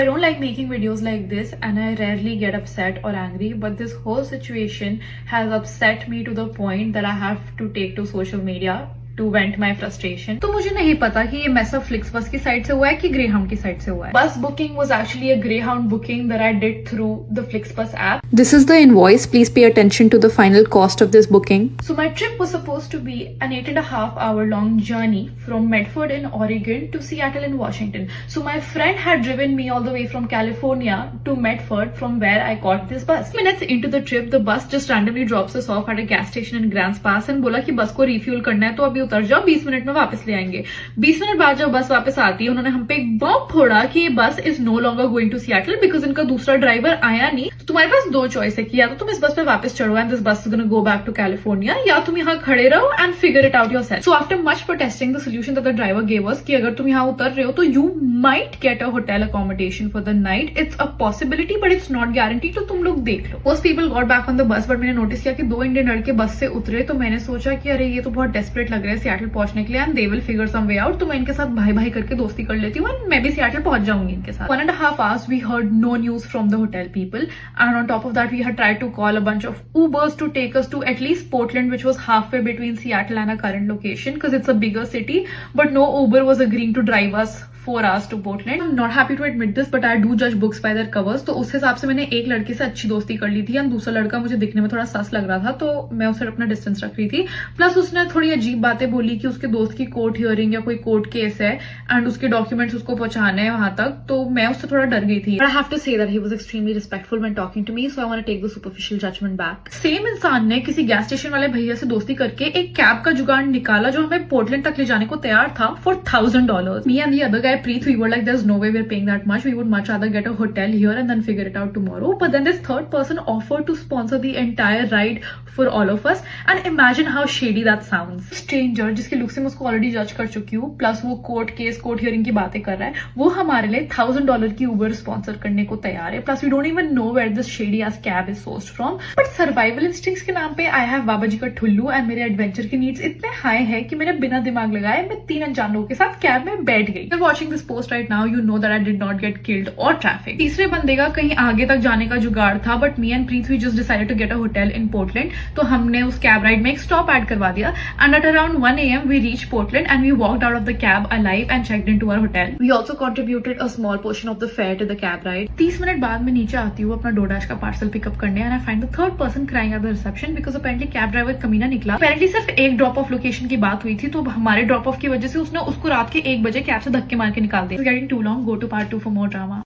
I don't like making videos like this and I rarely get upset or angry, but this whole situation has upset me to the point that I have to take to social media to vent my frustration. तो मुझे नहीं पता कि ये mess up FlixBus की side से हुआ है कि ग्रेहाउंड की साइड से हुआ है. Bus booking was actually a Greyhound booking that I did through the Flixbus app. This is the invoice. Please pay attention to the final cost of this booking. So my trip was supposed to be an 8.5 hour long journey from Medford in Oregon to Seattle in Washington. So my friend had driven me all the way from California to Medford from where I caught this bus. Minutes into the trip, the bus just randomly drops us off at a gas station in Grants Pass and बोला कि बस को refuel करना है तो अभी उतर जाओ, 20 मिनट में वापस ले आएंगे. 20 मिनट बाद जब बस वापस आती है उन्होंने हम पे एक बॉम्ब फोड़ा कि ये bus is no longer going to Seattle because इनका दूसरा ड्राइवर आया नहीं. तो तुम्हारे पास दो चॉइस है कि या तो तुम इस बस पे वापस चढ़ो and this bus is gonna go back to California, या तुम यहाँ खड़े रहो and figure it out yourself. So after much protesting the solution that the driver gave us कि अगर तुम यहाँ उतर रहे हो तो you might get a hotel accommodation for the night. It's a possibility but it's not guarantee, तो तुम लोग देख लो. Most people got back on the बस बट मैंने नोटिस किया कि 2 इंडियन लड़के बस से उतरे तो मैंने सोचा कि अरे ये तो बहुत डेस्परेट लग रहा है सियाटल पहुंचने के लिए and they will figure some way out. तो मैं इनके साथ भाई भाई करके दोस्ती कर लेती हूँ एंड मैं भी सियाटल पहुंच जाऊंगी इनके साथ. 1.5 hours we heard no news from the hotel people and on top of that we had tried to call a bunch of Ubers to take us to at least Portland, which was halfway between Seattle and our current location because it's a bigger city, but no Uber was agreeing to drive us 4 hours to Portland. I'm not happy to admit this, but I do judge books by their covers. तो उस हिसाब से मैंने एक लड़के से अच्छी दोस्ती कर ली थी एंड दूसरा लड़का मुझे दिखने में थोड़ा सस लग रहा था तो मैं उससे अपना डिस्टेंस रख रही थी. प्लस उसने थोड़ी अजीब बातें बोली कि उसके दोस्त की कोर्ट हियरिंग या कोई कोर्ट केस है एंड उसके डॉक्यूमेंट्स उसको पहुंचाने हैं वहां तक, तो मैं उससे थोड़ा डर गई थी. I have to say that he was extremely respectful when talking to me, so I want to take the superficial judgment back. Same इंसान ने किसी गैस स्टेशन वाले भैया से दोस्ती करके एक कैब का जुगाड़ निकाला जो हमें पोर्टलैंड तक ले जाने को तैयार था for $1,000. Me and the other guy Preet, we were like, there's no way we're paying that much. We would much rather get a hotel here and then figure it out tomorrow. But then this third person offered to sponsor the entire ride for all of us. And imagine how shady that sounds. Stranger जिसके look से मैं उसको already जज कर चुकी हूँ, plus वो court case court hearing की बातें कर रहा है, वो हमारे लिए $1,000 की उबर स्पॉन्सर करने को तैयार है. Plus we don't even know where this shady ass cab is sourced from. But survival instincts के नाम पे आई हैव बाबा जी का ठुल्लू एंड मेरे एडवेंचर के नीड्स इतने हाई है कि मैंने बिना दिमाग लगाए मैं 3 अनजान लोगों के साथ कैब में बैठ गई. Watching this post right now you know that I did not get killed और ट्रैफिक. तीसरे बंदे का कहीं आगे तक जाने का जुगाड़ था but me and Preet we just decided to get a hotel in Portland. तो हमने उस कैब राइड में एक स्टॉप ऐड करवा दिया and at around 1 AM we reach Portland and we walked out of the cab alive and checked into our hotel. We also contributed a small portion of the fare to the cab ride. 30 minute बाद मैं नीचे आती हूँ अपना DoorDash का parcel pickup करने and I find the third person crying at the reception because apparently cab driver कमीना निकला. अपेरेंटली सिर्फ एक ड्रॉप ऑफ लोकेशन की बात हुई थी तो हमारे ड्रॉप ऑफ की वजह से उसने उसको रात के 1 बजे कैब से धक्के मार के निकाल दिया. Getting too long, go to part 2 for more drama.